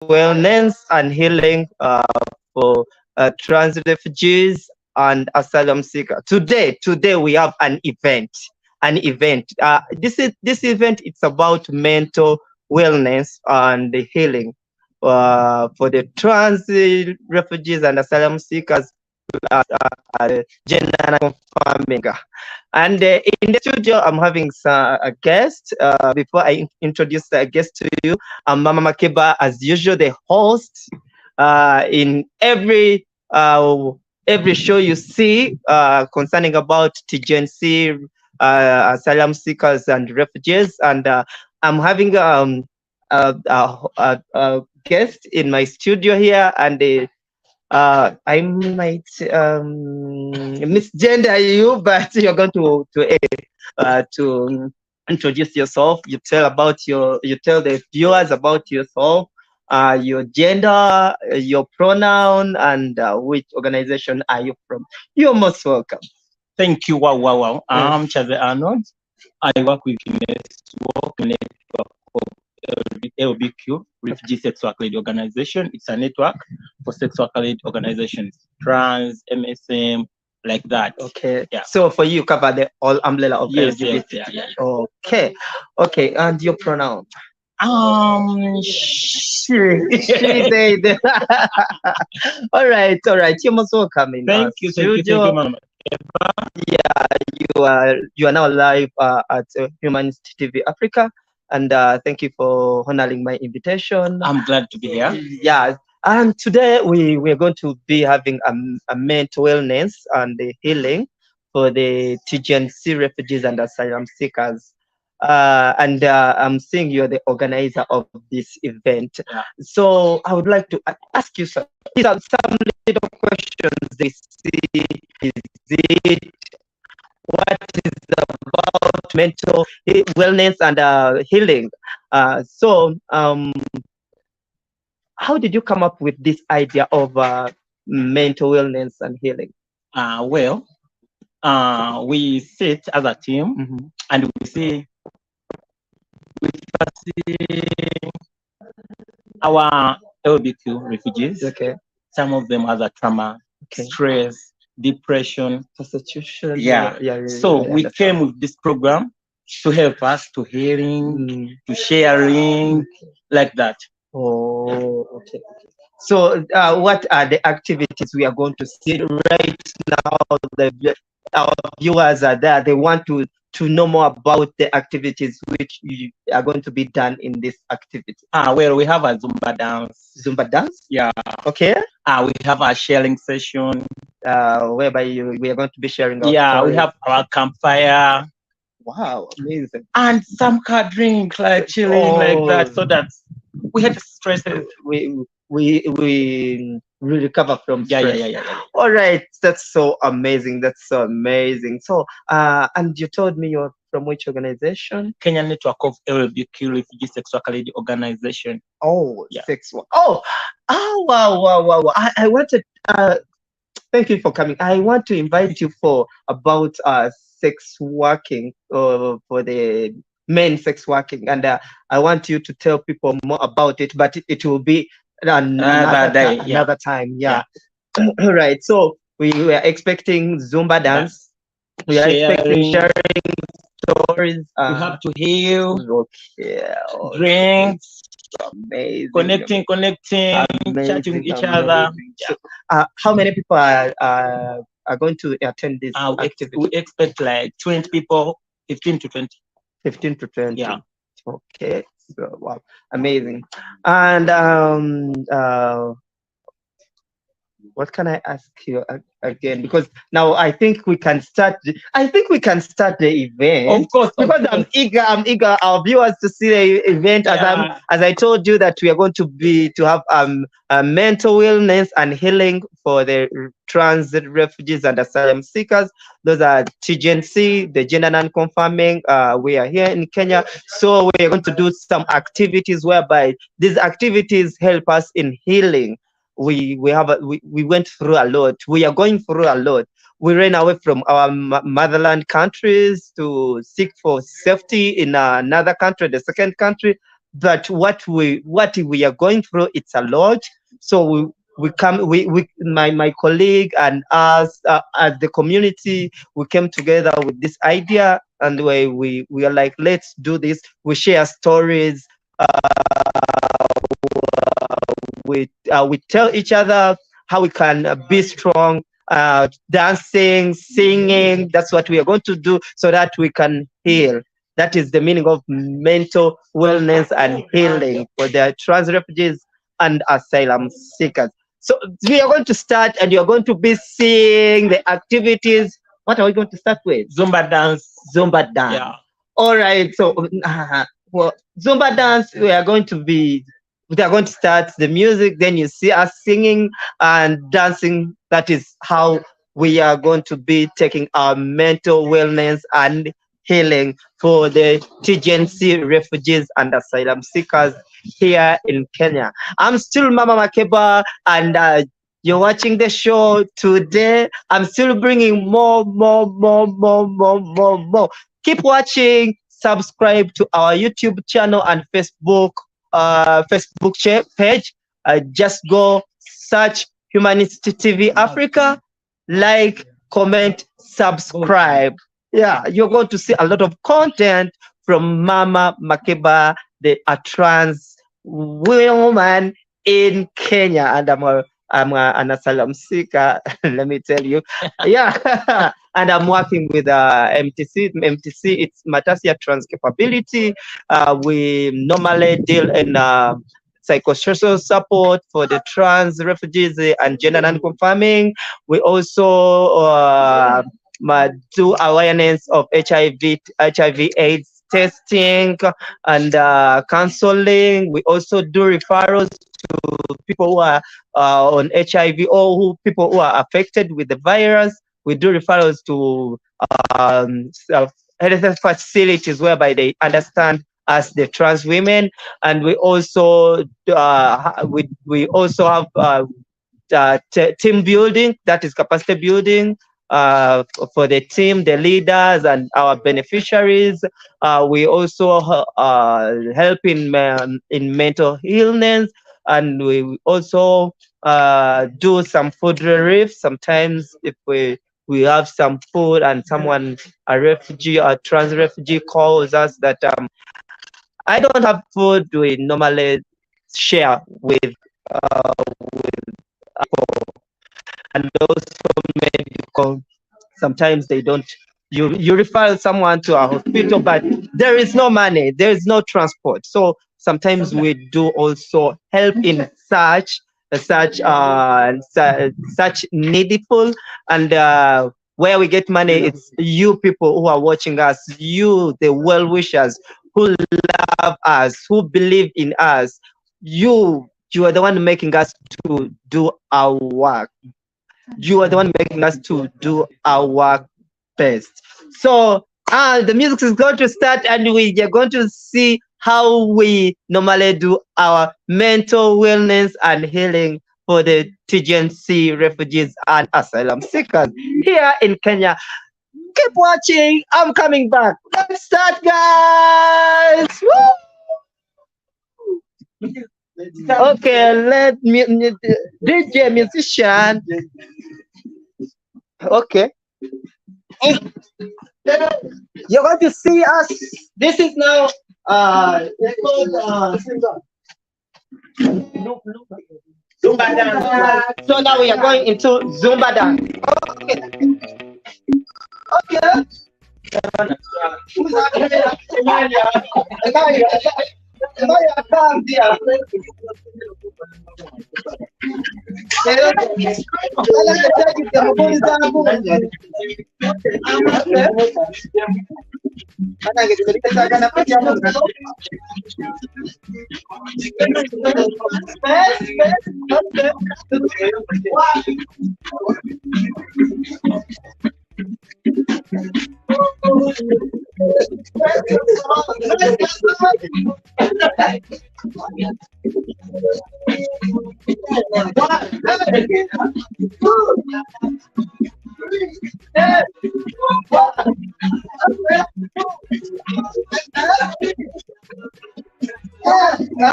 wellness and healing for trans refugees and asylum seekers. Today we have an event. An event. This event. It's about mental wellness and the healing for the trans refugees and asylum seekers. Gender confirming. And in the studio, I'm having a guest. Before I introduce the guest to you, Mama Makeba, as usual, the host in every show you see concerning about Tgnc, asylum seekers and refugees. And I'm having a guest in my studio here, and I might misgender you, but you're going to introduce yourself. You tell the viewers about yourself, your gender, your pronoun, and which organization are you from. You're most welcome. Thank you. Wow. I'm Chaze Arnold. I work with network of LBQ, Refugee Sex Work Led Organization. It's a network for sex work led organizations, trans, MSM, like that. Okay. Yeah. So for you, cover the all umbrella of LGBT. LGBT. Yeah. Okay. And your pronoun? She. They. All right. You're most welcome in Thank you, Mama. Yeah, you are now live at Humanist TV Africa, and thank you for honoring my invitation. I'm glad to be here. Yeah, and today we're going to be having a mental wellness and the healing for the Tgnc refugees and asylum seekers. And I'm seeing you're the organizer of this event. Yeah. So I would like to ask you some little questions. They see, is it what is about mental wellness and healing? So how did you come up with this idea of mental wellness and healing? We sit as a team, and we see our LBQ refugees. Okay. Some of them has a trauma, stress, depression, prostitution. Yeah. So we came with this program to help us to healing, to sharing, like that. Oh, okay. So what are the activities we are going to see right now? Our viewers are there. They want to know more about the activities which are going to be done in this activity. We have a Zumba dance. Zumba dance? Yeah. Okay. We have a sharing session. Whereby we are going to be sharing our stories. We have our campfire. Wow, amazing. And some car drink, like chilling, like that, so that we had stress. We recover from stress. Yeah. All right, that's so amazing. So, and you told me you're from which organization? Kenyan Network of LBQ Refugee Sex Work Led Organization. Oh, yeah. Sex work. Oh, wow. I wanted. Thank you for coming. I want to invite you for about sex working for the men sex working, and I want you to tell people more about it, but it will be another time. Yeah. All right. So we were expecting Zumba dance. We are expecting sharing stories. We have to heal. Okay. Drinks. Amazing. Connecting, chatting with each other. So, how many people are going to attend this activity? We expect like 20 people, 15 to 20. 15 to 20. Yeah. Okay. So, wow, amazing. And what can I ask you again? Because now I think we can start. The event. Of course. Because I'm eager. Our viewers to see the event. As I told you that we are going to have a mental wellness and healing for the trans refugees and asylum seekers. Those are Tgnc, the gender non-conforming. We are here in Kenya, so we are going to do some activities whereby these activities help us in healing. We went through a lot. We are going through a lot. We ran away from our motherland countries to seek for safety in another country, the second country. but what we are going through, it's a lot. So my colleague and us, as the community, we came together with this idea, and we are like, let's do this. We share stories, we tell each other how we can be strong, dancing, singing. That's what we are going to do so that we can heal. That is the meaning of mental wellness and healing for the trans refugees and asylum seekers. So we are going to start, and you're going to be seeing the activities. What are we going to start with? Zumba dance. Zumba dance. Yeah. All right. So, well, Zumba dance, we are going to start the music. Then you see us singing and dancing. That is how we are going to be taking our mental wellness and healing for the Tgnc refugees and asylum seekers here in Kenya. I'm still Mama Makeba, and you're watching the show today. I'm still bringing more. Keep watching. Subscribe to our YouTube channel and Facebook page. Just go search Humanity TV Africa, like, comment, subscribe. Yeah, you're going to see a lot of content from Mama Makeba, a trans woman in Kenya, and I'm an asylum seeker. Let me tell you, yeah. And I'm working with MTC. MTC, it's Matasia Trans Capability. We normally deal in psychosocial support for the trans refugees and gender non-conforming. We also do awareness of HIV/AIDS testing and counseling. We also do referrals to people who are on HIV, or people who are affected with the virus. We do referrals to health facilities whereby they understand as the trans women, and we also have team building, that is capacity building for the team, the leaders, and our beneficiaries. We also help in mental illness, and we also do some food relief. Sometimes if we have some food and someone, a refugee or trans refugee, calls us that I don't have food, we normally share with and also medical. Sometimes they don't. You refer someone to a hospital, but there is no money, there is no transport. So sometimes we do also help in such needful, and where we get money, it's you people who are watching us, you the well wishers who love us, who believe in us. You are the one making us to do our work. You are the one making us to do our work best. So the music is going to start, and we are going to see how we normally do our mental wellness and healing for the Tgnc refugees and asylum seekers here in Kenya. Keep watching. I'm coming back. Let's start, guys. Woo! Okay, let me DJ musician. Okay. You're going to see us. This is now it's called Zumba dance. So now we are going into Zumba dance. Okay. All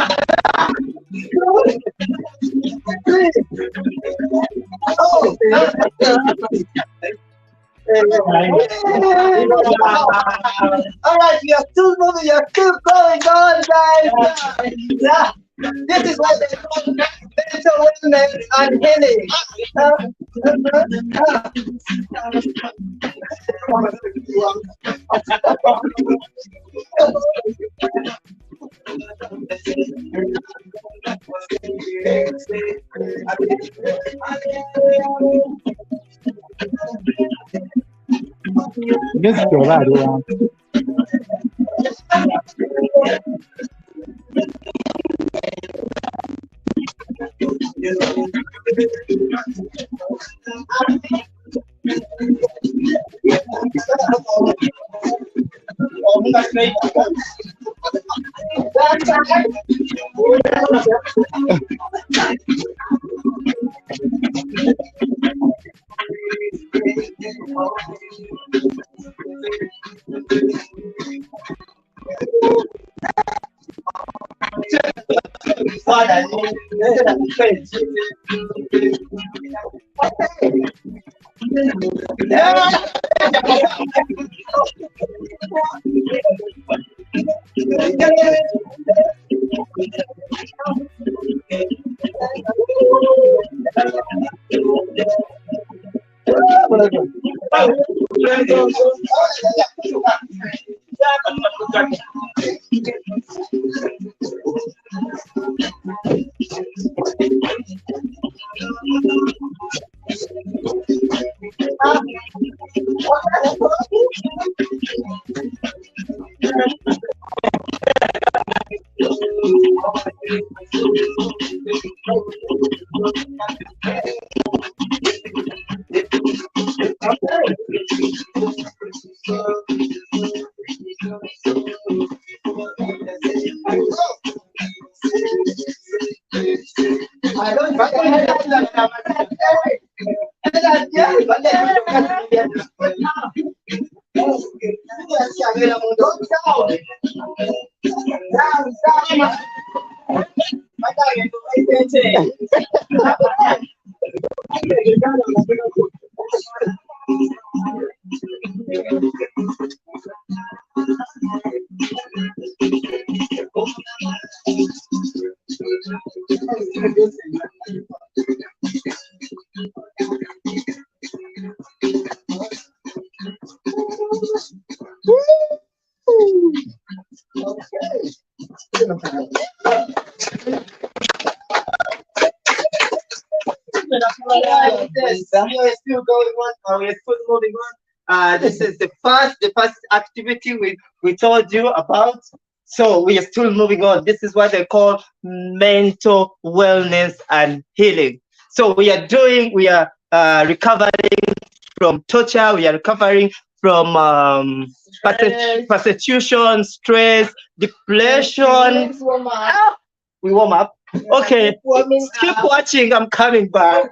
right, we are still moving, we are still going on, guys. Yeah. This is what they call mental wellness and healing. Just go that one. We are still going on. We are still moving on. This is the first activity we told you about. So we are still moving on. This is what they call mental wellness and healing. So we are recovering from torture. We are recovering from persecution, stress, depression. We warm up. Okay, keep watching. I'm coming back.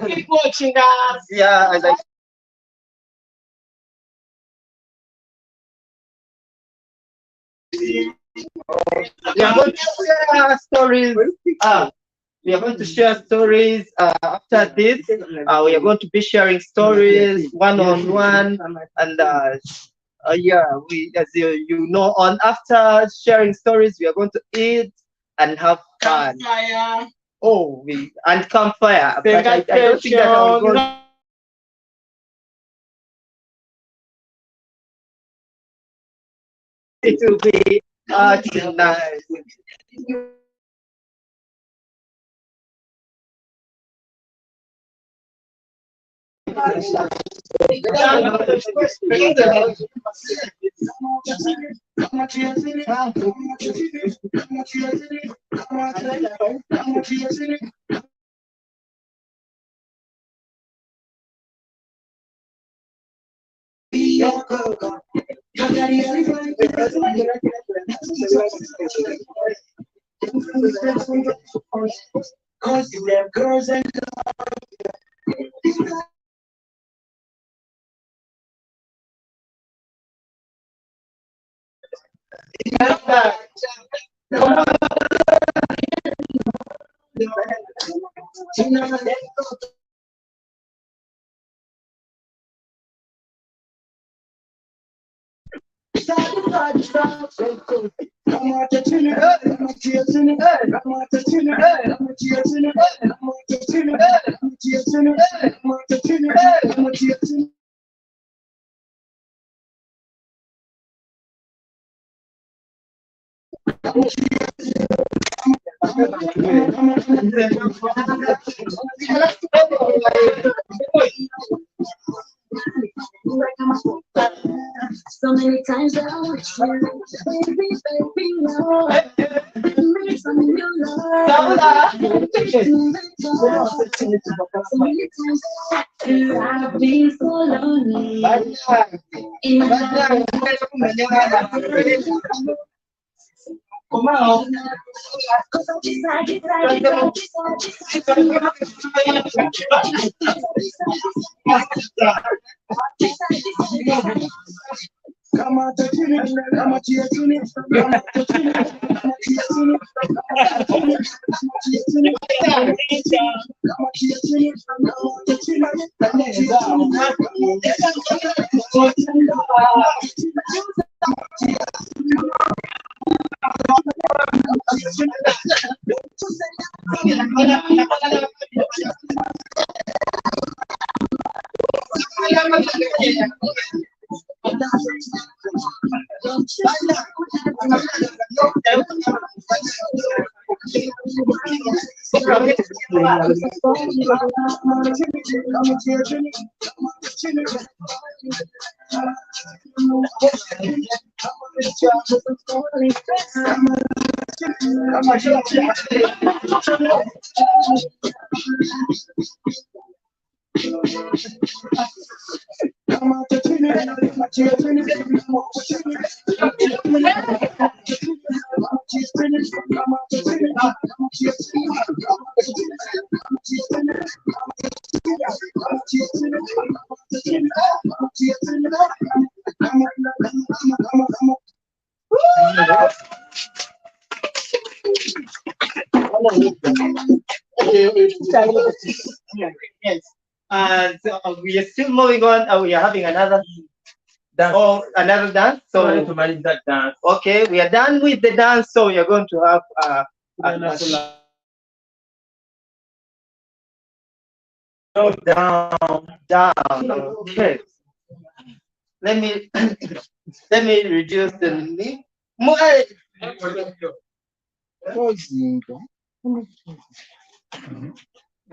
Keep watching us. Yeah, as I We are going to share stories. We are going to share stories after this. We are going to be sharing stories one on one, and yeah, we as you know, on after sharing stories, we are going to eat and have fun. Campfire. Oh, we and campfire. But I don't think that I'm going. It will be tonight. Cause you have girls and so many times that I want you, baby, baby, no. Make some new love. So many times I've been so lonely. In my come on. Come on, come on, Yes. So we are still moving on. We are having another dance. Oh, another dance. So to manage that dance. Okay, we are done with the dance. So we are going to have down. Okay. Let me let me reduce the knee.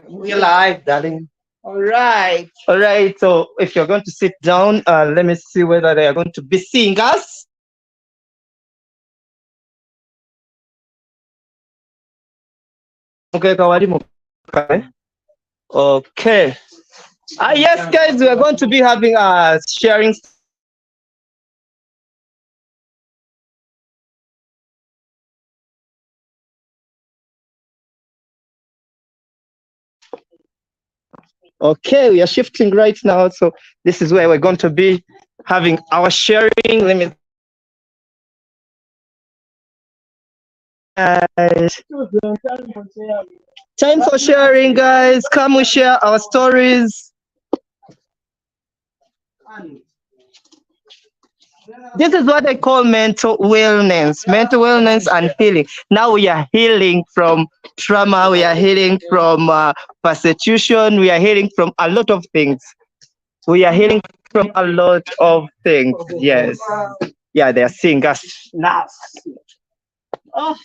We're live, darling. All right. All right. So if you're going to sit down, let me see whether they are going to be seeing us. Okay, Kawadimu. Okay. Yes, guys, we are going to be having sharing. Okay, we are shifting right now. So this is where we're going to be having our sharing. Let me Time for sharing, guys. Come we share our stories. This is what I call mental wellness and healing. Now we are healing from trauma, we are healing from persecution, we are healing from a lot of things. We are healing from a lot of things. Yes. Yeah, they are seeing us now. Oh,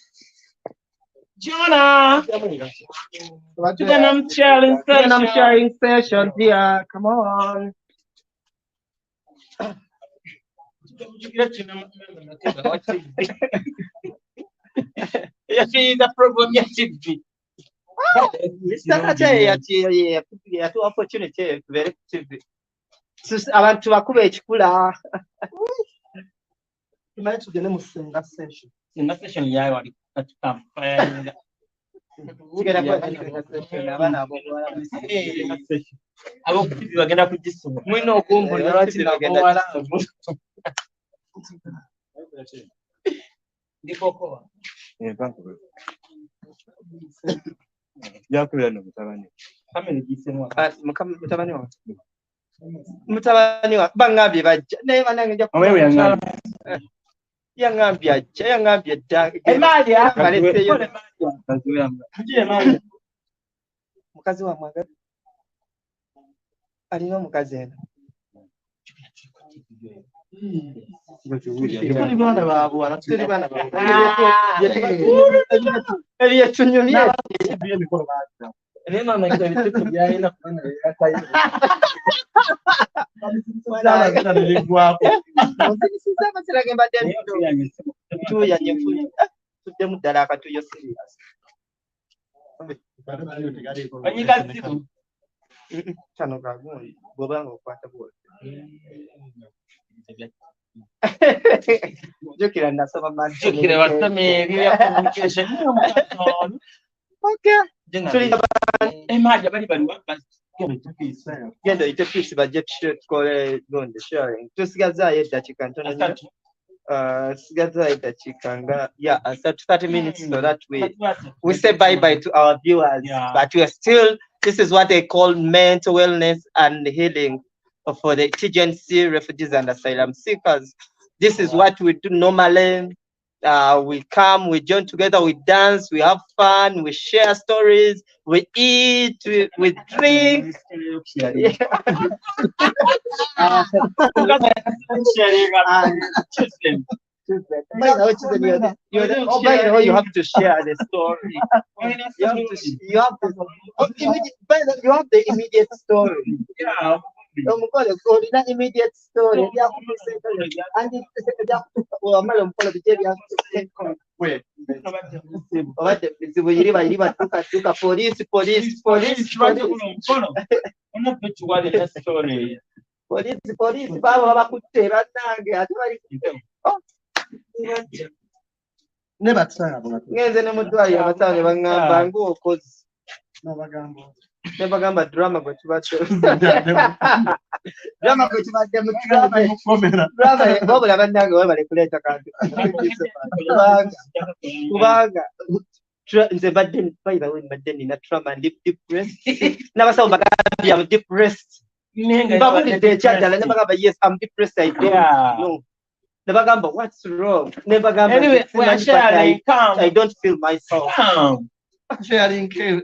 Jonah. I'm sharing session here. Come on. The problem yatuwa opportunity very abantu bakuba ekikula tumanyi tugende mu senga session yayo wali abokubi bagenda kugisoma mwino okumbona lwaki nabowala ndikokoba yakubira no mutabani kamene gisemo mutabani wa bangambye bajja naye banange nja yangambye ajja yangambye dda mukazi wa mwagala alina omukazi eno tuli baana ba bwala tuli baana ebyetunyumye tuddemu ddala akatuyo serious kano kagundi bwobanga okwata bwoti jukira nasoma genda oyite piisi bajje tukole gundi sharing tusigazaayo eddakiika ntono nnyo sigazaayo eddakiika nga 30 minutes so that we say bye bye to our viewers, but we are still, this is what they call mental wellness and healing for the Tgnc refugees and asylum seekers. This is what we do normally. We come, we join together, we dance, we have fun, we share stories, we eat, we drink. You have to share the story. You have the immediate story. Yeah. Immediate story. Police baba bakutte bannange ate bali ngenze ne mudwaliro abasawo baŋŋamba ng'okozi nebagamba drama gwe tubadde drama gwe tubadde mu drama babula bannange webale kuleeta kantu kubanga nze mbadde nina trauma ndi depressed n'abasawo bagambye am depressed mbabulidde ekyaddala ne bagamba yes I'm depressed I don't know. Never gamba, what's wrong? Never gamba. Anyway, we are sharing. I don't feel myself. Sharing. So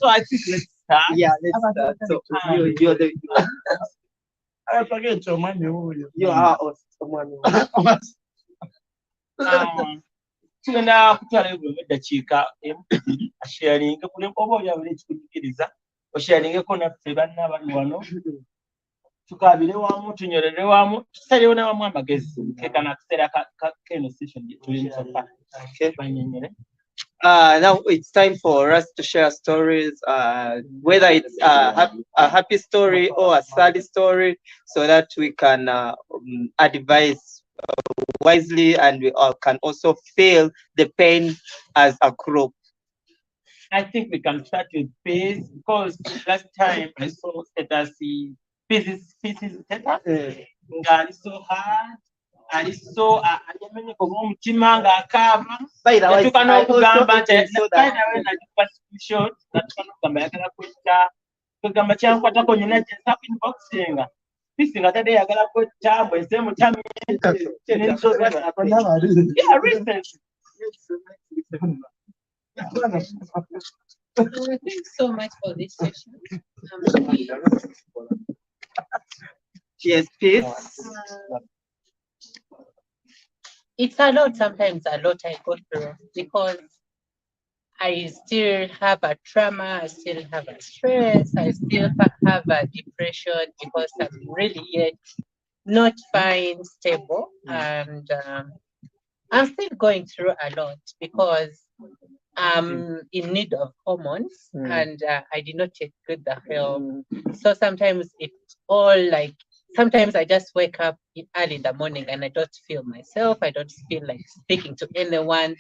I think let's start. Yeah, let's start. So you're the. I forget your money. You are someone. Tugenda kutwala eddakiika sharing kule oba yabule kikujikiriza osharingeko naffe banna bali wano tukabire wamu tunyolere wamu tusalire ne wamu amagezi kekana kusera keno session tuli sofa banyenyere. Now it's time for us to share stories, whether it's a happy story or a sad story, so that we can advise wisely and we all can also feel the pain as a group. I think we can start with peace because last time I saw status peace status. God is so hard and it's so yemenyeko ng'omutima ng'akaaba By the way, natuuka I n'okugamba also nti even saw that. nakuba screenshot natuuka n'okugamba ayagala kwetta kwegamba kyankwatako nyina gyensa inboxinga pisinga tadde yagala kwetta bweze mutamye yeah recent. Thank you so much for this session. Yes, peace. It's a lot, sometimes a lot I go through because I still have a trauma, I still have a stress, I still have a depression because I'm really yet not fine, stable, and I'm still going through a lot because I'm in need of hormones and I did not take good the help. So sometimes it's all like, sometimes I just wake up early in the morning and I don't feel myself. I don't feel like speaking to anyone.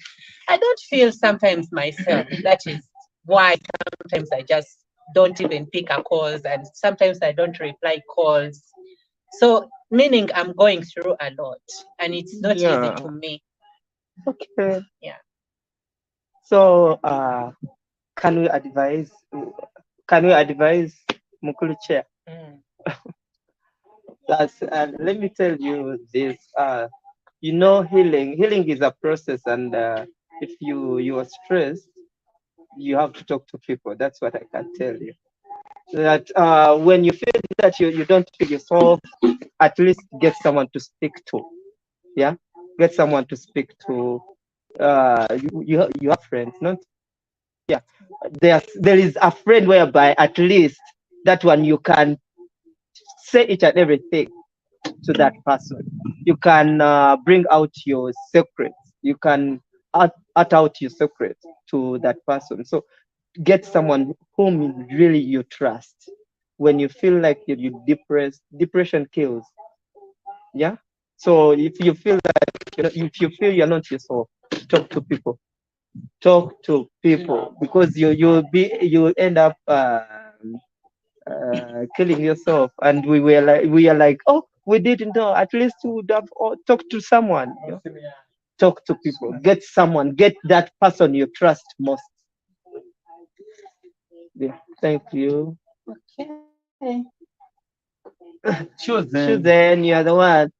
I don't feel sometimes myself. That is why sometimes I just don't even pick a calls and sometimes I don't reply calls. So meaning I'm going through a lot and it's not easy to me. Okay. Yeah. So, can we advise Mukulu Chair? That's, let me tell you this, healing is a process, and if you are stressed, you have to talk to people. That's what I can tell you. That when you feel that you don't feel yourself, at least get someone to speak to. Yeah, get someone to speak to. You have friends, not? Yeah, there is a friend whereby at least that one you can say each and everything to that person. You can bring out your secrets. You can utter out your secrets to that person. So get someone whom really you trust. When you feel like you're depressed, depression kills. Yeah. So if you feel that you're not yourself, talk to people. Talk to people because you end up killing yourself. And we are like, oh, we didn't know. At least we would have talked to someone. You know? Talk to people. Get that person you trust most. Yeah. Thank you. Okay. Sure, then you are the one.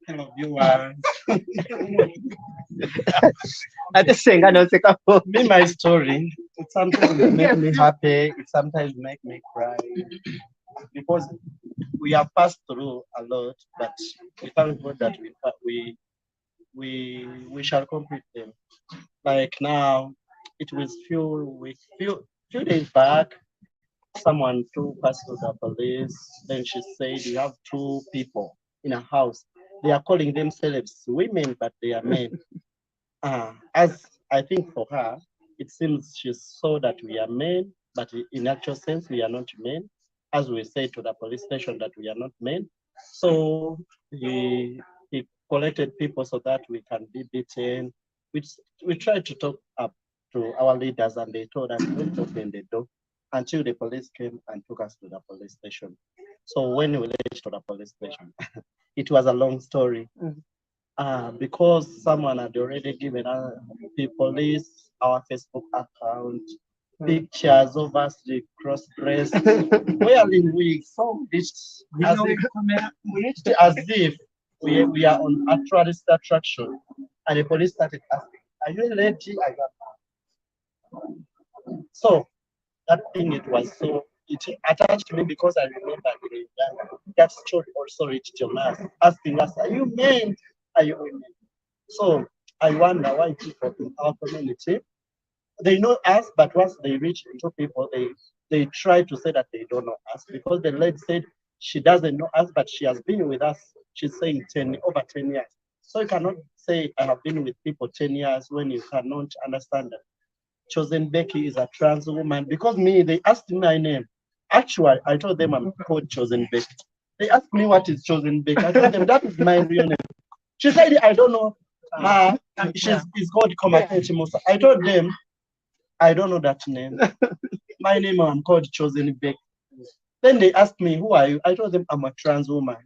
Hello, viewers. Me, my story, it sometimes make me happy, it sometimes make me cry, because we have passed through a lot, but we thank God that we shall complete them. Like now, it was few days back, someone took us to the police. Then she said, "You have two people in a house. They are calling themselves women, but they are men." As I think for her, it seems she saw that we are men, but in actual sense, we are not men. As we say to the police station that we are not men. So he collected people so that we can be beaten. We tried to talk up to our leaders, and they told us don't open the door until the police came and took us to the police station. So when we reached to the police station, it was a long story. Because someone had already given the police our Facebook account, pictures of us, the cross-dressed, wearing wigs, so reached as if we are on a tourist attraction. And the police started asking, "Are you ready?" So that thing, it attached me because I remember that story also reached your us, asking us, "Are you men? Are you women?" So I wonder why people in our community, they know us, but once they reach into people, they try to say that they don't know us, because the lady said she doesn't know us, but she has been with us. She's saying over 10 years. So you cannot say I have been with people 10 years when you cannot understand that Chosen Becky is a trans woman. Because they asked me my name. Actually, I told them I'm called Chosen Becky. They asked me what is Chosen Becky. I told them that is my real name. She said, I don't know. It's called Komaketi Musa. I told them, I don't know that name. My name, I'm called Chosen Becky. Then they asked me, who are you? I told them I'm a trans woman.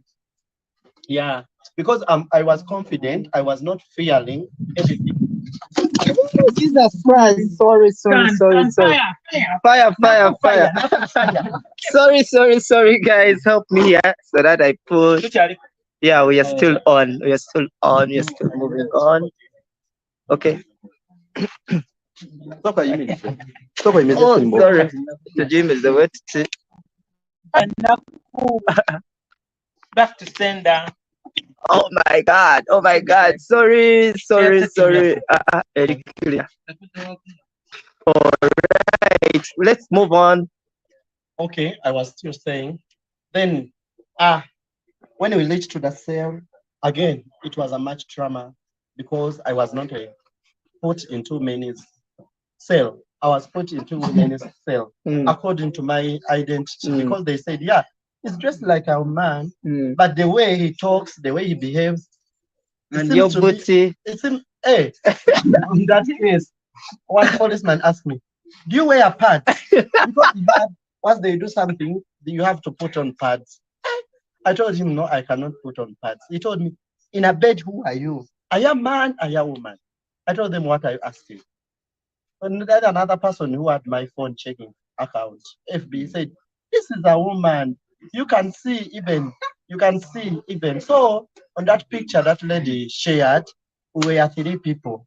Yeah, because I was confident. I was not fearing anything. Jesus Christ. Sorry, sorry, sorry, sorry. Fire, fire, fire. Sorry, guys. Help me here so that I push. Yeah, we are still on. We are still on. We are still moving on. Okay. Oh, sorry. The gym is the way to sit. Back to sender. Oh my God. Oh my God. Sorry, sorry, sorry. Very clear. All right. Let's move on. Okay, I was still saying. Then, when we reached to the cell, again, it was a much trauma because I was not put into many cell. I was put into women's cell according to my identity because they said, yeah, he's dressed like a man, but the way he talks, the way he behaves, And your booty. It seems, hey, in that case, one policeman asked me, do you wear pads? Because once they do something, you have to put on pads. I told him, no, I cannot put on pads. He told me, in a bed, who are you? Are you a man? Are you a woman? I told them what I asked him. And then another person who had my phone checking account, FB, said, this is a woman. You can see even. So on that picture that lady shared, we were 3 people.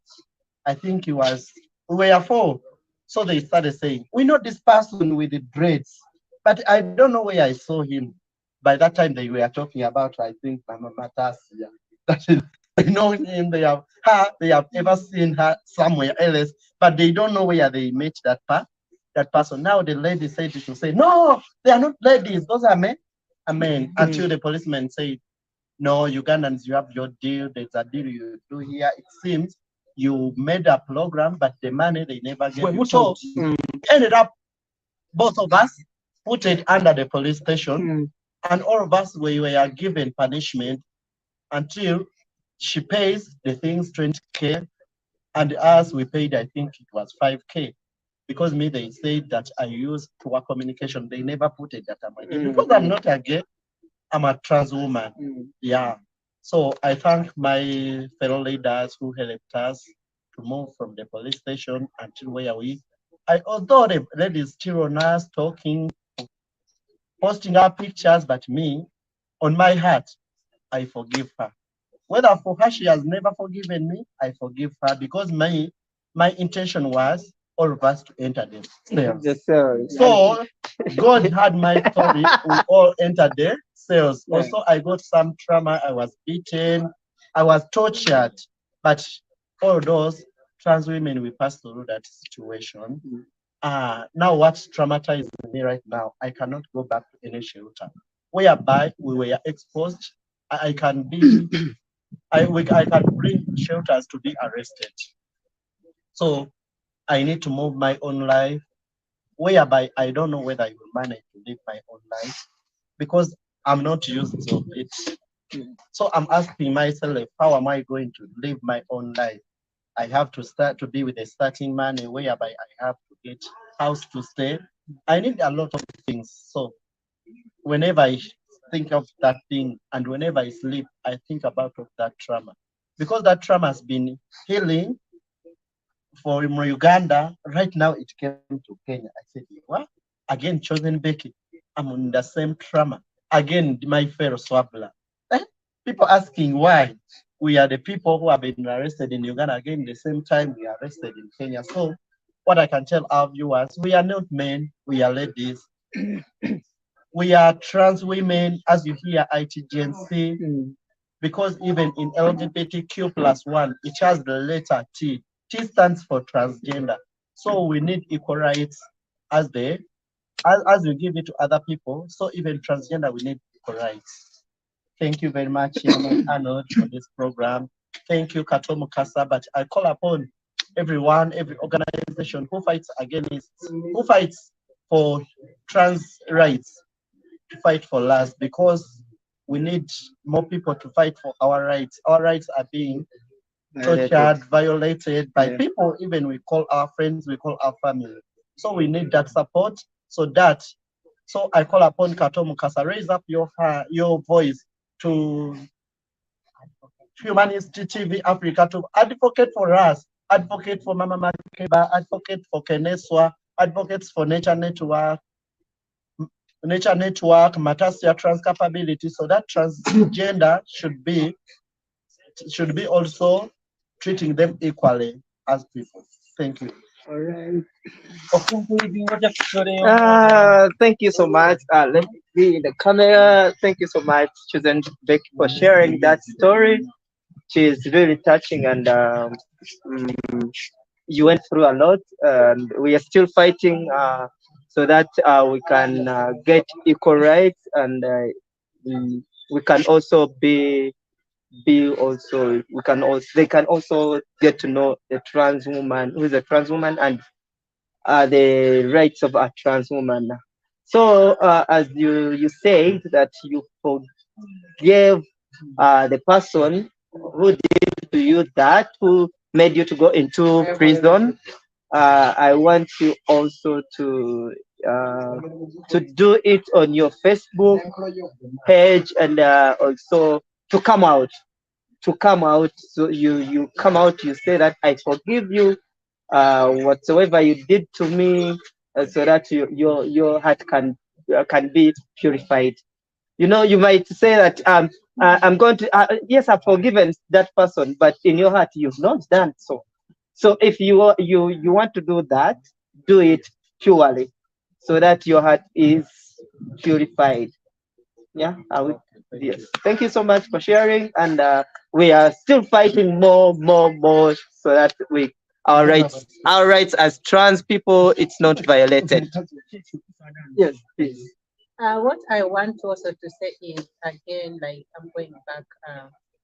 I think we were 4. So they started saying, we know this person with the dreads, but I don't know where I saw him. By that time they were talking about, I think, Mama Matasia. That is, they know him, they have her, they have ever seen her somewhere else, but they don't know where they met that person. Now the lady said to say, no, they are not ladies, those are men. Amen. Until the policeman said, no, Ugandans, you have your deal. There's a deal you do here. It seems you made a program, but the money they never gave you. So ended up both of us put it under the police station, and all of us we were given punishment until she pays the things 20K, and us we paid, I think it was 5K. Because me, they said that I use poor communication. They never put it that I'm a gay. Because I'm not a gay, I'm a trans woman. Yeah. So I thank my fellow leaders who helped us to move from the police station until where although the lady is still on us talking, posting our pictures, but me, on my heart, I forgive her. Whether for her she has never forgiven me, I forgive her because my intention was all of us to enter the cells. So God had my story. We all entered the cells. Also, I got some trauma. I was beaten. I was tortured. But all those trans women, we passed through that situation. Now what's traumatizing me right now, I cannot go back to any shelter. Whereby we were exposed. I can bring shelters to be arrested. So I need to move my own life, whereby I don't know whether I will manage to live my own life because I'm not used to it. So I'm asking myself, how am I going to live my own life? I have to start to be with a starting money, whereby I have to get house to stay. I need a lot of things. So whenever I think of that thing and whenever I sleep, I think about that trauma. Because that trauma has been healing for Uganda. Right now it came to Kenya. I said, what? Again, chosen Becky. I'm on the same trauma. Again, my fellow swabler. People asking why. We are the people who have been arrested in Uganda again the same time we are arrested in Kenya. So what I can tell our viewers, we are not men, we are ladies. We are trans women, as you hear Tgnc, because even in LGBTQ+1, it has the letter T. T stands for transgender. So we need equal rights as we give it to other people. So even transgender, we need equal rights. Thank you very much, Chairman Arnold, for this program. Thank you, Katomo Kasa. But I call upon everyone, every organization who fights for trans rights, to fight for us, because we need more people to fight for our rights. Our rights are being tortured, violated by people, even we call our friends, we call our family. So we need that support. So I call upon Katomo Kasa, raise up your voice to Humanist TV Africa to advocate for us, advocate for Mama Makeba, advocate for Keneswa, advocates for Nature Network, Matasia Trans Capability, so that transgender should be also treating them equally as people. Thank you. All right. Concluding, what just Thank you so much. Let me be in the camera. Thank you so much, Susan Becky, for sharing that story. She's really touching, and mm, you went through a lot, and we are still fighting so that we can get equal rights, and we can also be also we can also they can also get to know the trans woman who is a trans woman and the rights of a trans woman. So as you said that you forgave the person who did to you that, who made you to go into prison. I want you also to do it on your Facebook page, and also to come out. So you come out. You say that I forgive you, whatsoever you did to me, so that your heart can be purified. You know, you might say that I'm going to yes, I've forgiven that person, but in your heart you've not done so. So if you want to do that, do it purely, so that your heart is purified. Yeah, I would. Yes. Thank you so much for sharing, and we are still fighting more, so that our rights as trans people, it's not violated. Yes, please. What I want also to say is again, like I'm going back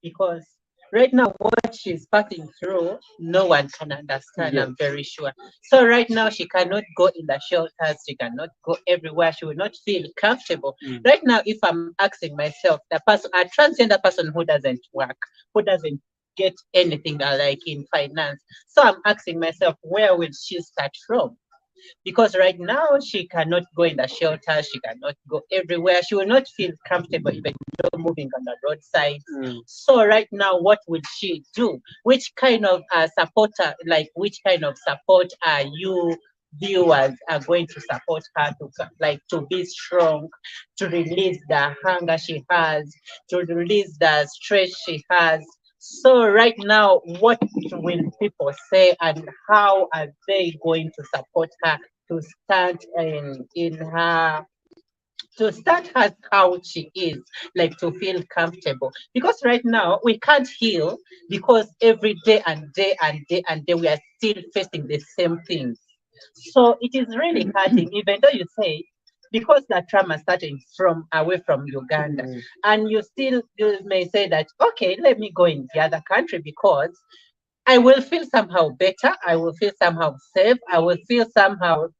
because right now what she's passing through, no one can understand. Yes. I'm very sure. So right now she cannot go in the shelters. She cannot go everywhere. She will not feel comfortable. Right now, if I'm asking myself, a transgender person who doesn't work, who doesn't get anything like in finance, so I'm asking myself, where will she start from? Because right now she cannot go in the shelter, she cannot go everywhere, she will not feel comfortable even though moving on the roadside. So right now, what will she do? Which kind of supporter, like which kind of support are you viewers are going to support her to be strong, to release the hunger she has, to release the stress she has? So right now, what will people say, and how are they going to support her to stand in her to start her how she is, like to feel comfortable? Because right now we can't heal, because every day and day and day and day we are still facing the same things. So it is really hurting, even though you say, because the trauma starting from away from Uganda, and you may say that, okay, let me go in the other country because I will feel somehow better, I will feel somehow safe, I will feel somehow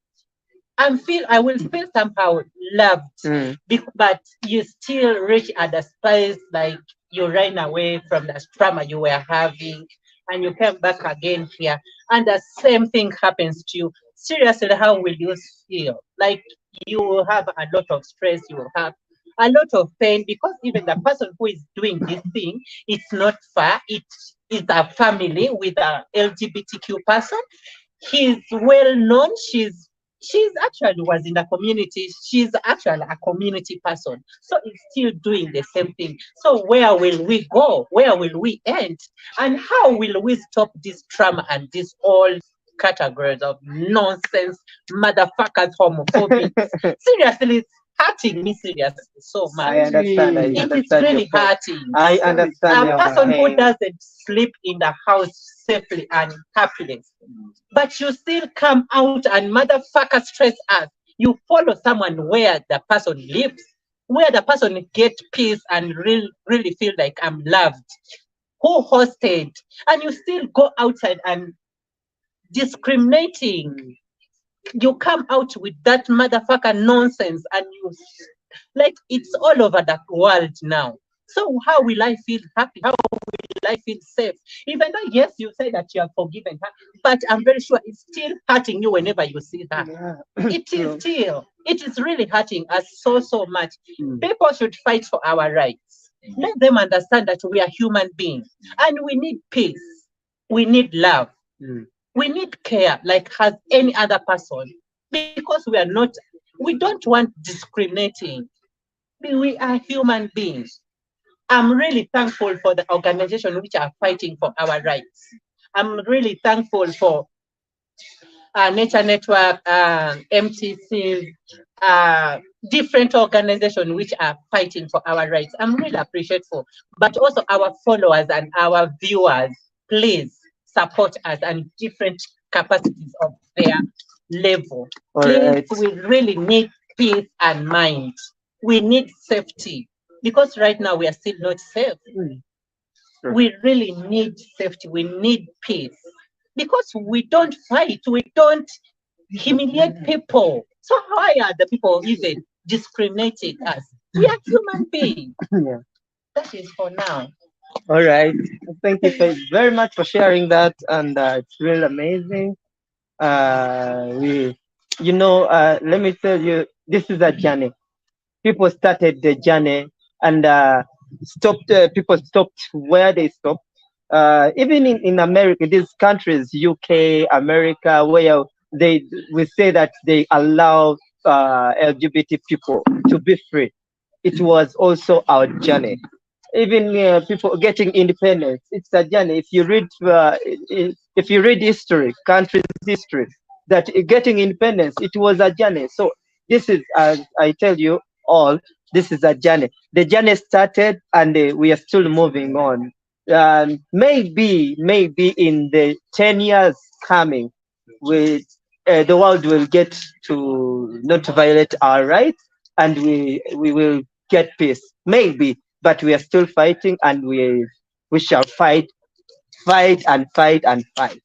I will feel somehow loved. But you still reach at the space like you ran away from the trauma you were having, and you came back again here, and the same thing happens to you. Seriously, how will you feel? Like you will have a lot of stress, you will have a lot of pain, because even the person who is doing this thing, it's not far. It is a family with a LGBTQ person. He's well known. She's actually was in the community. She's actually a community person. So it's still doing the same thing. So where will we go? Where will we end? And how will we stop this trauma and this all categories of nonsense, motherfuckers, homophobia? Seriously, it's hurting me seriously so much. I understand. It is really hurting. I understand. A person who doesn't sleep in the house safely and happily, but you still come out and motherfucker stress us. You follow someone where the person lives, where the person get peace and really feel like I'm loved, who hosted, and you still go outside and discriminating. You come out with that motherfucker nonsense, and you like it's all over the world now. So how will I feel happy? How will I feel safe? Even though yes, you say that you have forgiven her, but I'm very sure it's still hurting you whenever you see her. It is really hurting us so much. People should fight for our rights. Let them understand that we are human beings and we need peace. We need love. We need care like has any other person because we don't want discriminating. We are human beings. I'm really thankful for the organization which are fighting for our rights. I'm really thankful for Nature Network, MTC, different organizations which are fighting for our rights. I'm really appreciative. But also our followers and our viewers, please support us and different capacities of their level. Please, we really need peace and mind. We need safety because right now we are still not safe. We really need safety. We need peace because we don't fight. We don't humiliate people. So why are the people even discriminating us? We are human beings. That is for now. All right. Thank you very much for sharing that, and it's really amazing. Let me tell you, this is a journey. People started the journey and stopped. People stopped where they stopped. Even in America, these countries, UK, America, where we say that they allow LGBT people to be free. It was also our journey. Even people getting independence, it's a journey. If you read history, countries' history, that getting independence, it was a journey. So this is, as I tell you all, this is a journey. The journey started, and we are still moving on. Maybe in the 10 years coming, the world will get to not violate our rights, and we will get peace. Maybe, but we are still fighting, and we shall fight and fight and fight.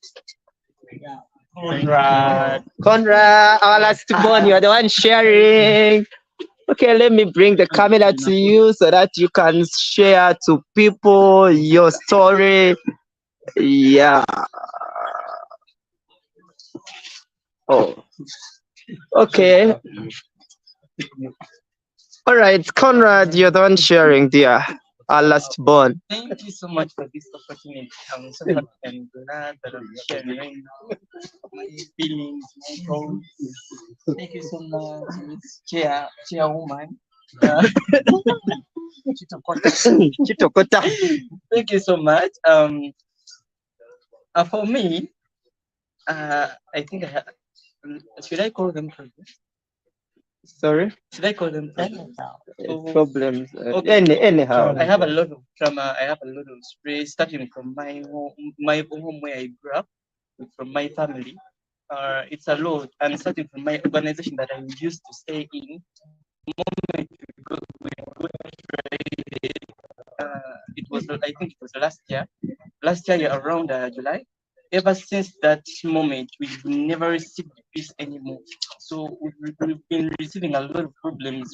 Conrad, our last born, you are the one sharing. Okay, let me bring the camera to you so that you can share to people your story. Yeah. Oh. Okay. All right, Conrad, you're the one sharing, dear. Our last born. Thank you so much for this opportunity. I'm so happy and glad that I'm sharing right now my feelings, my thoughts. Thank you so much, Miss Chairwoman. Chitokota. Thank you so much. For me, I think should I call them problems? Sorry? Should I call them Problems. Okay. Anyhow. I have a lot of trauma. I have a lot of stress starting from my home where I grew up, from my family. It's a lot. And starting from my organization that I used to stay in. It was, I think it was last year around July. Ever since that moment, we've never received peace anymore. So we've been receiving a lot of problems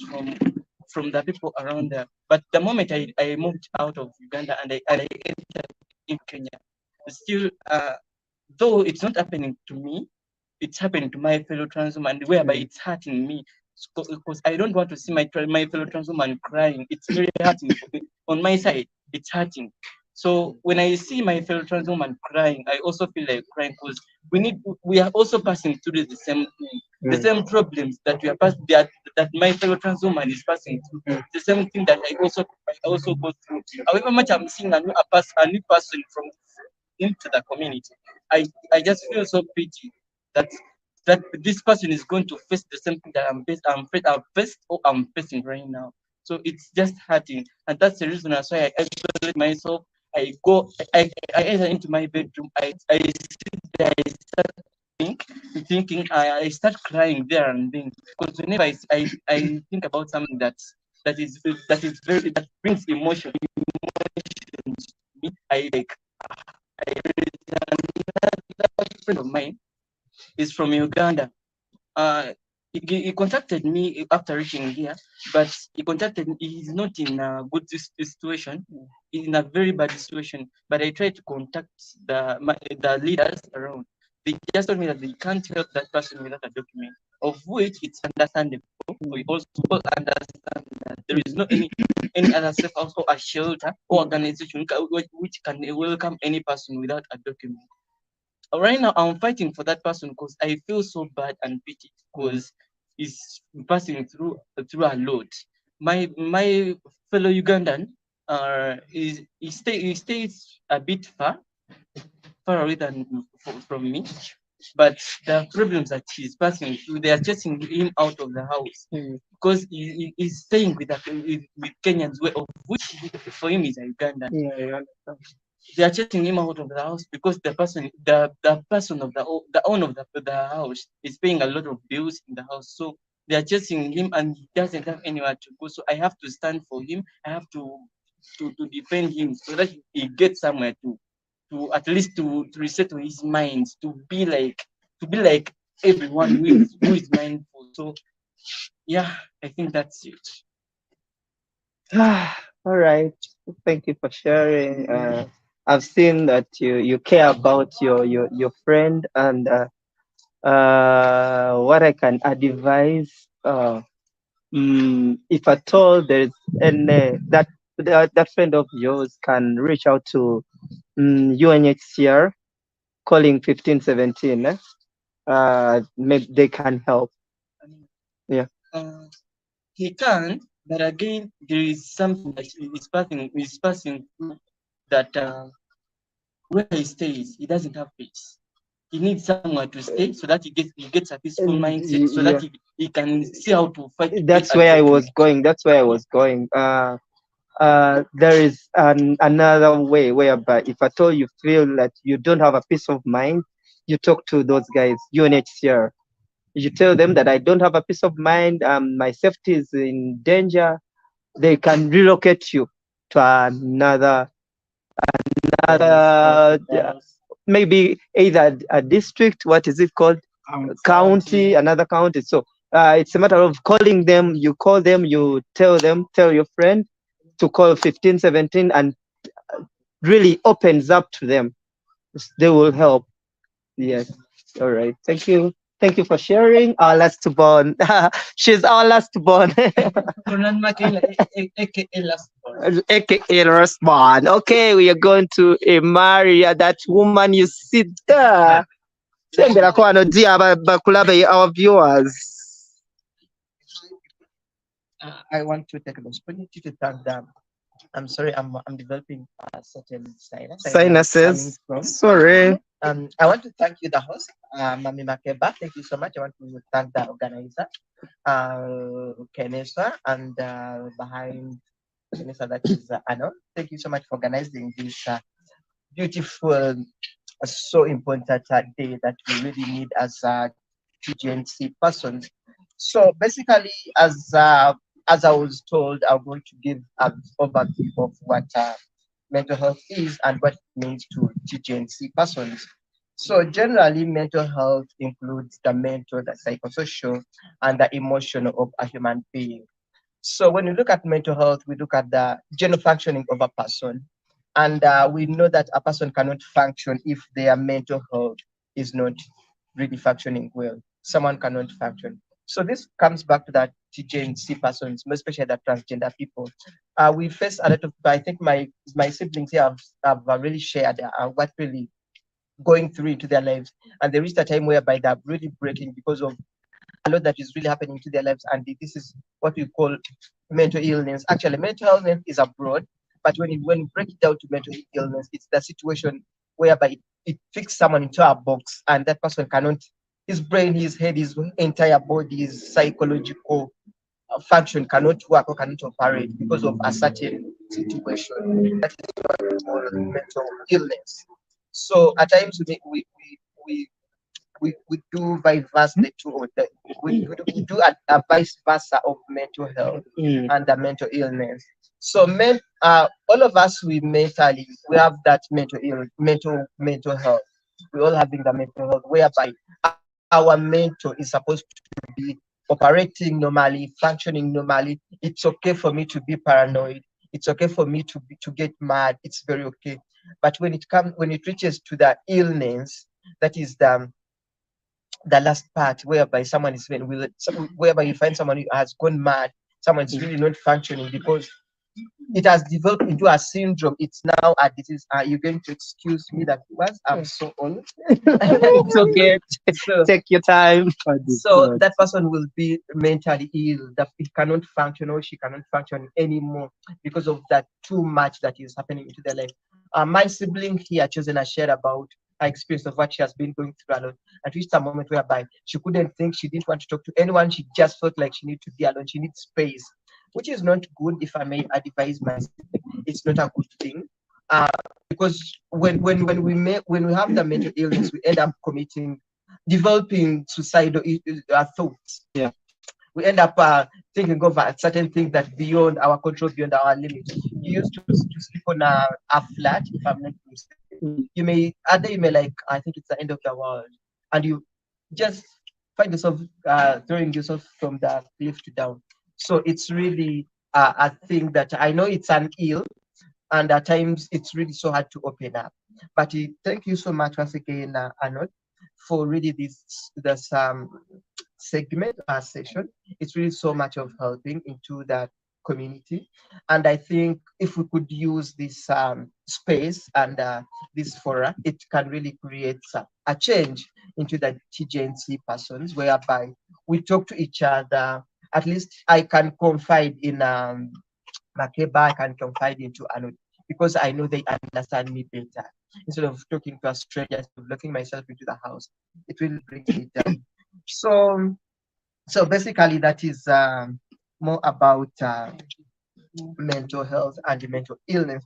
from the people around there. But the moment I moved out of Uganda and I entered in Kenya, still, though it's not happening to me, it's happening to my fellow trans woman, whereby it's hurting me. Because I don't want to see my fellow trans woman crying. It's very hurting on my side. It's hurting. So when I see my fellow trans woman crying, I also feel like crying because we are also passing through the same thing, the same problems that we are passing, that my fellow trans woman is passing through, the same thing that I also go through. However much I'm seeing a new person from into the community, I just feel so pity that this person is going to face the same thing that I'm facing right now. So it's just hurting, and that's the reason that's why I isolate myself. I enter into my bedroom. I sit there. I start thinking. I start crying there and then, because whenever I think about something that brings emotion to me, I like. Another friend of mine is from Uganda. He contacted me after reaching here, but he's not in a good situation. He's in a very bad situation. But I tried to contact the leaders around. They just told me that they can't help that person without a document, of which it's understandable. We also understand that there is no any other safe house or a shelter or organization which can welcome any person without a document. Right now, I'm fighting for that person because I feel so bad and pity because he's passing through a lot. My fellow Ugandan, he stays a bit far away from me. But the problems that he's passing through, they are chasing him out of the house because he's staying with Kenyans, way of which for him is a Ugandan. Yeah, They are chasing him out of the house because the person the owner of the house is paying a lot of bills in the house. So they are chasing him and he doesn't have anywhere to go. So I have to stand for him. I have to defend him so that he gets somewhere to at least to reset his mind, to be like everyone who is mindful. So yeah, I think that's it. All right. Thank you for sharing. I've seen that you care about your friend, and what I can advise, if at all there's any that friend of yours can reach out to UNHCR, calling 1517. Maybe they can help. Yeah. He can, but again, there is something that is passing through that where he stays, he doesn't have peace. He needs somewhere to stay so that he gets a peaceful mindset, so that he can see how to fight. That's where I was going. That's where I was going. There is another way whereby if at all you feel that you don't have a peace of mind, you talk to those guys, UNHCR. You tell them that I don't have a peace of mind, my safety is in danger. They can relocate you to another maybe either a district, what is it called? County, another county. So it's a matter of calling them. You call them, you tell your friend to call 1517, and really opens up to them. They will help. Yes. All right. Thank you. Thank you for sharing. Our last born. She's our last born. AKA last born. Okay, we are going to marry that woman you see there. Our viewers. I want to take the opportunity to thank them. I'm sorry, I'm developing certain sinuses. Sorry. I want to thank you, the host, Mami Makeba. Thank you so much. I want to thank the organizer, Kenesa, and behind Kenesa, that is Anon. Thank you so much for organizing this beautiful, so important day that we really need as Tgnc persons. So basically, as I was told, I'm going to give an overview of what mental health is and what it means to Tgnc persons. So generally, mental health includes the mental, the psychosocial, and the emotional of a human being. So when we look at mental health, we look at the general functioning of a person. And we know that a person cannot function if their mental health is not really functioning well. Someone cannot function. So this comes back to that Tgnc persons, especially the transgender people. We face a lot of, I think my siblings here have really shared what really going through into their lives. And there is a time whereby they're really breaking because of a lot that is really happening to their lives. And this is what we call mental illness. Actually, mental illness is abroad, but when you break it down to mental illness, it's the situation whereby it fixes someone into a box and that person cannot, his brain, his head, his entire body, his psychological function cannot work or cannot operate because of a certain situation. That is what we call mental illness. So at times we do vice versa the two of them. We do a vice versa of mental health and the mental illness. So all of us we have that mental health. We all having the mental health whereby our mental is supposed to be operating normally, functioning normally. It's okay for me to be paranoid. It's okay for me to get mad. It's very okay. But when it reaches to the illness, That is the last part whereby someone is whereby you find someone who has gone mad, someone is really not functioning because it has developed into a syndrome. It's now a disease. Are you going to excuse me that was I'm so old? It's okay. So, Take your time. so that person will be mentally ill, that he cannot function or she cannot function anymore because of that too much that is happening into their life. My sibling here chosen a share about her experience of what she has been going through alone, and reached a moment whereby she couldn't think, she didn't want to talk to anyone, she just felt like she needed to be alone, she needs space, which is not good. If I may advise my sibling, it's not a good thing. Uh, because when we have the mental illness, we end up developing suicidal thoughts. Yeah. We end up thinking of certain things that beyond our control, beyond our limit. You used to sleep on a flat, if I'm not mistaken. You may like, I think it's the end of the world, and you just find yourself throwing yourself from the cliff to down. So it's really a thing that I know it's an ill, and at times it's really so hard to open up. But thank you so much once again, Arnold, for really this segment session. It's really so much of helping into that community, and I think if we could use this space and this fora, it can really create a change into the TGNC persons, whereby we talk to each other. At least I can confide in Makeba, I can confide into Anud because I know they understand me better. Instead of talking to a stranger, instead of locking myself into the house, it will bring me down. So basically, that is more about mental health and the mental illness.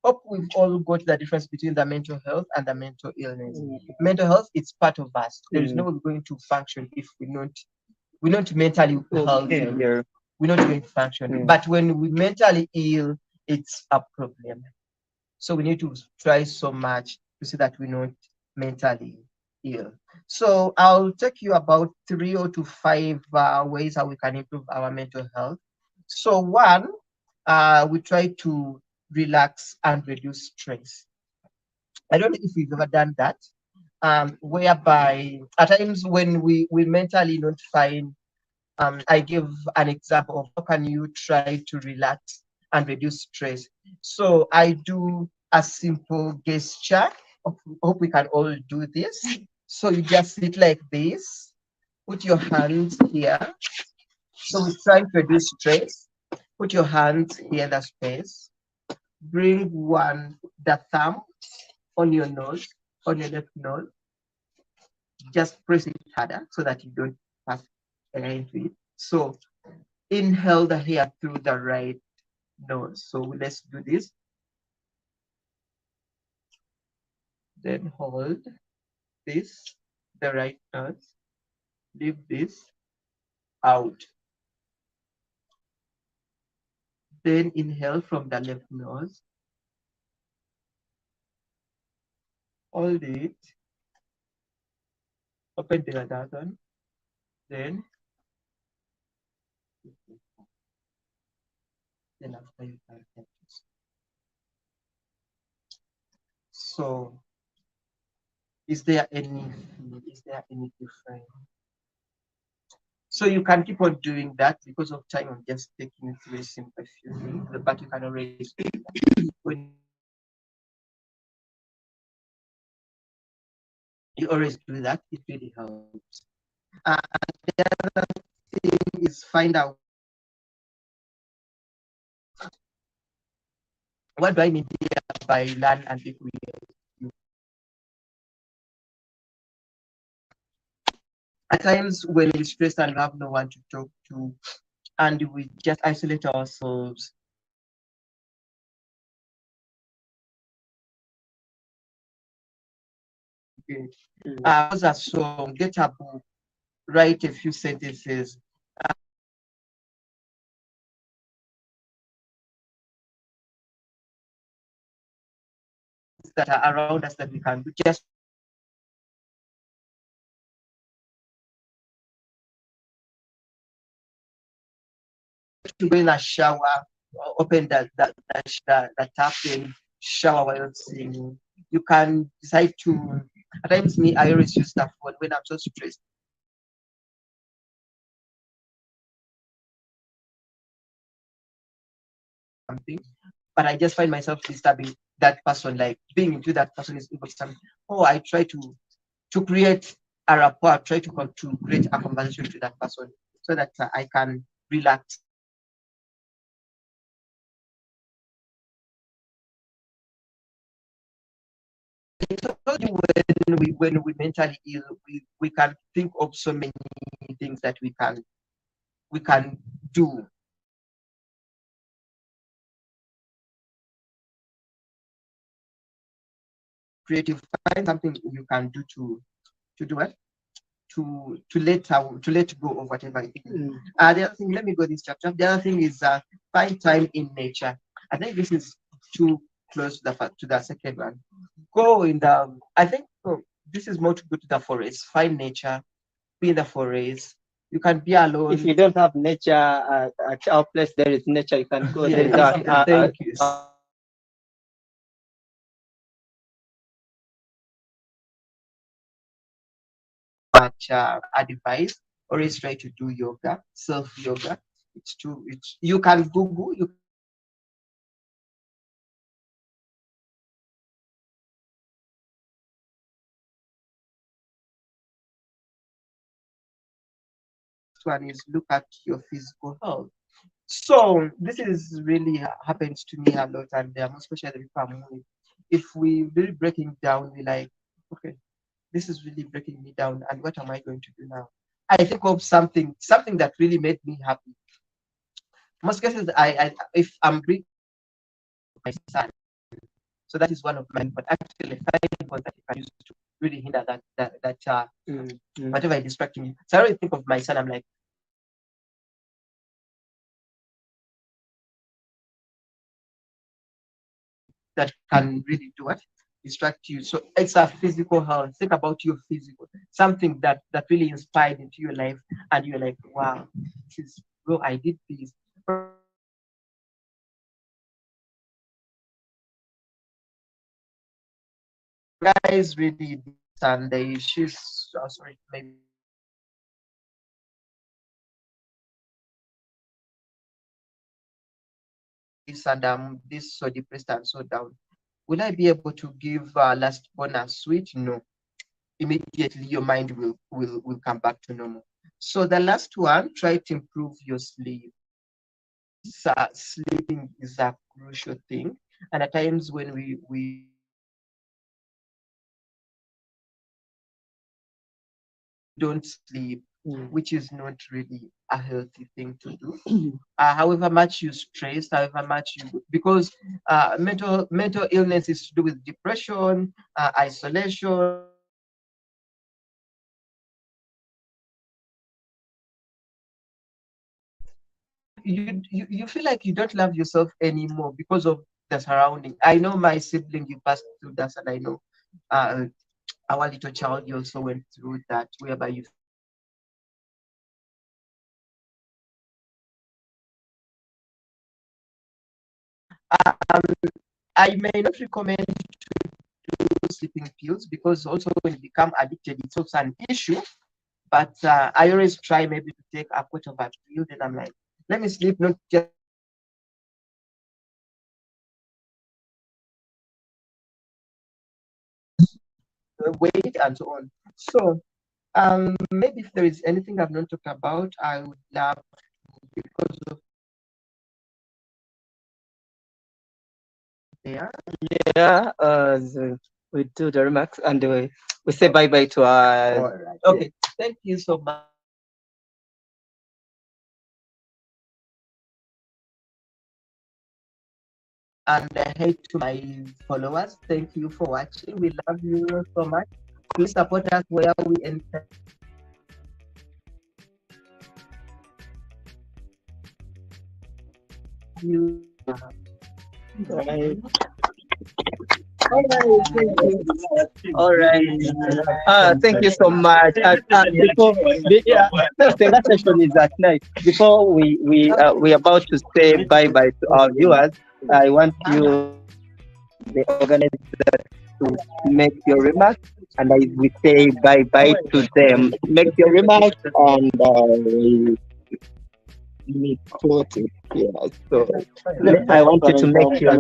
Hope we've all got the difference between the mental health and the mental illness. Mental health, it's part of us. There is no way we're going to function if we're not mentally healthy. Yeah. We're not going to function. But when we're mentally ill, it's a problem. So we need to try so much to see that we're not mentally ill. So I'll take you about 3 or 5 ways how we can improve our mental health. So one, we try to relax and reduce stress. I don't know if we've ever done that, whereby at times when we mentally not fine, I give an example of how can you try to relax and reduce stress. So I do a simple gesture. Hope we can all do this. So you just sit like this, put your hands here. So we're trying to reduce stress. Put your hands here in the space. Bring the thumb on your nose, on your left nose. Just press it harder so that you don't pass air into it. So inhale the air through the right nose. So let's do this. Then hold this, the right nose. Leave this out. Then inhale from the left nose. Hold it. Open the other one. Then after you can catch this. So is there any difference? So you can keep on doing that. Because of time, I'm just taking you through a simple few things, but you can already when you always do that, it really helps. And the other thing is find out what do I mean here by learn and be creative. At times when we're stressed and we have no one to talk to, and we just isolate ourselves, pause a song, get a book, write a few sentences. That are around us that we can do just to go in a shower, or open the tap and shower while singing. You can decide to At times, me, I always use that phone when I'm so stressed. Something, but I just find myself disturbing that person, like being into that person is important. Oh, I try to create a rapport, try to create a conversation to that person so that I can relax. I told you when we mentally ill, we can think of so many things that we can do. Creative, find something you can do to do it, to let go of whatever it is. The other thing, let me go this chapter. The other thing is find time in nature. I think this is too close to the second one. Go in the. I think this is more to go to the forest. Find nature. Be in the forest. You can be alone. If you don't have nature at our place, there is nature. You can go. There is thank you. Much advice. Always try to do yoga, self yoga. It's you can Google. You one is look at your physical health. So this is really happens to me a lot, and especially if I'm with. If we really breaking down, we like, okay, this is really breaking me down, and what am I going to do now? I think of something that really made me happy. Most cases, if I'm bringing my son, so that is one of mine. But actually, find one that you can use to really hinder that whatever is distracting you. So I always think of my son. I'm like, that can really do it, distract you. So it's a physical health. Think about your physical, something that really inspired into your life, and you're like, wow, this is bro, I did this. Guys really and she's sorry, maybe this and this so depressed and so down. Will I be able to give last bonus sweet? No. Immediately your mind will come back to normal. So the last one, try to improve your sleep. Sleeping is a crucial thing, and at times when we don't sleep, which is not really a healthy thing to do. However much you stress, however much you, because mental illness is to do with depression, isolation. You feel like you don't love yourself anymore because of the surrounding. I know my sibling, you passed through that, and I know our little child, you also went through that, whereby you I may not recommend sleeping pills because also when you become addicted, it's also an issue. But I always try maybe to take a quart of a pill. Then I'm like, let me sleep, not just wait and so on. So maybe if there is anything I've not talked about, I would love because of there. Yeah, we do the remarks and we say bye bye to our. Right. Okay, thank you so much. And hey to my followers, thank you for watching. We love you so much. Please support us where we enter. You. Right. All right. Thank you so much. Before the last session is at night. Before we about to say bye bye to our viewers, I want you, the organizer, to make your remarks, and we say bye bye to them. Make your remarks, and we quote it. Yeah. So I wanted to make your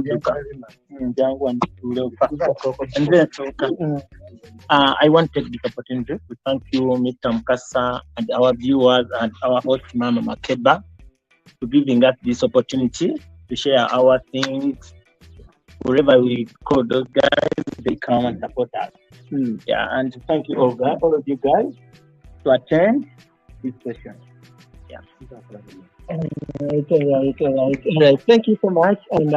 I want to take this opportunity to thank you, Mr. Mukasa, and our viewers and our host, Maama Makeba, for giving us this opportunity to share our things. Wherever we call those guys, they come and support us. Yeah, and thank you all of you guys to attend this session. Yeah. Right. Thank you so much. And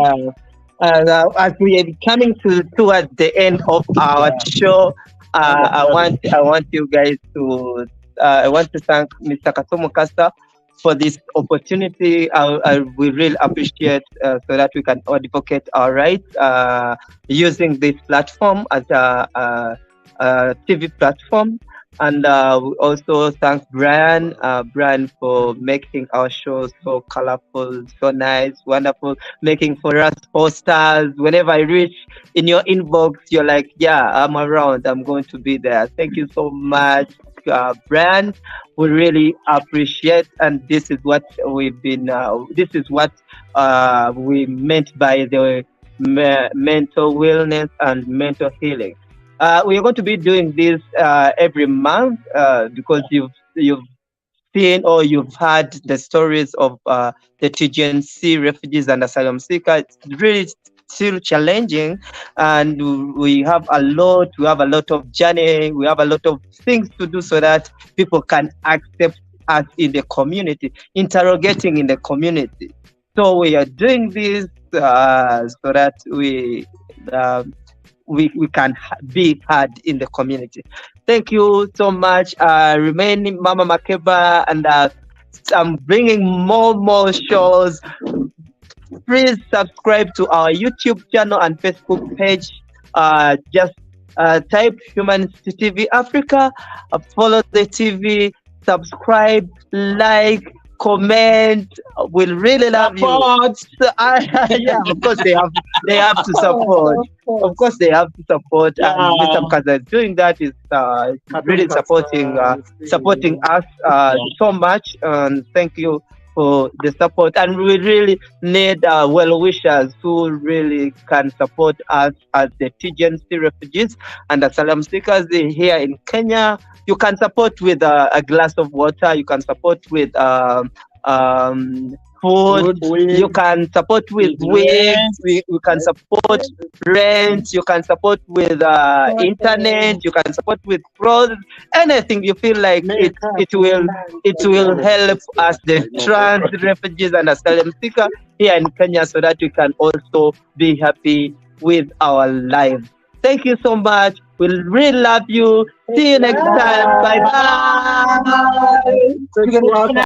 as we are coming towards the end of our show, I want you guys to I want to thank Mr. Kasomo Kasta for this opportunity. We really appreciate so that we can advocate our rights using this platform as a TV platform. And we also thank Brian for making our show so colorful, so nice, wonderful, making for us posters. Whenever I reach in your inbox, you're like, yeah, I'm around, I'm going to be there. Thank you so much, Brian. We really appreciate, and this is what we've been, this is what we meant by the mental wellness and mental healing. We are going to be doing this every month because you've seen or you've heard the stories of the Tgnc refugees and asylum seekers. It's really still challenging, and we have a lot of journey, we have a lot of things to do so that people can accept us in the community, interrogating in the community. So we are doing this so that we can be heard in the community. Thank you so much. Remaining Maama Makeba, and I'm bringing more shows. Please subscribe to our YouTube channel and Facebook page. Just type Humanity TV Africa, follow the TV, subscribe, like, comment. We'll really love you. So, yeah, of course they have to support. Of course they have to support. And Mr. Mkaza is doing that. Is really supporting us so much. And thank you for the support. And we really need well wishers who really can support us as the Tgnc refugees and asylum seekers here in Kenya. You can support with a glass of water. You can support with food. You can support with wigs. We can support rent. You can support with internet. You can support with clothes. Anything you feel like it will help us, the trans refugees and asylum seekers here in Kenya, so that we can also be happy with our lives. Thank you so much. We really love you. See you next time. Bye bye.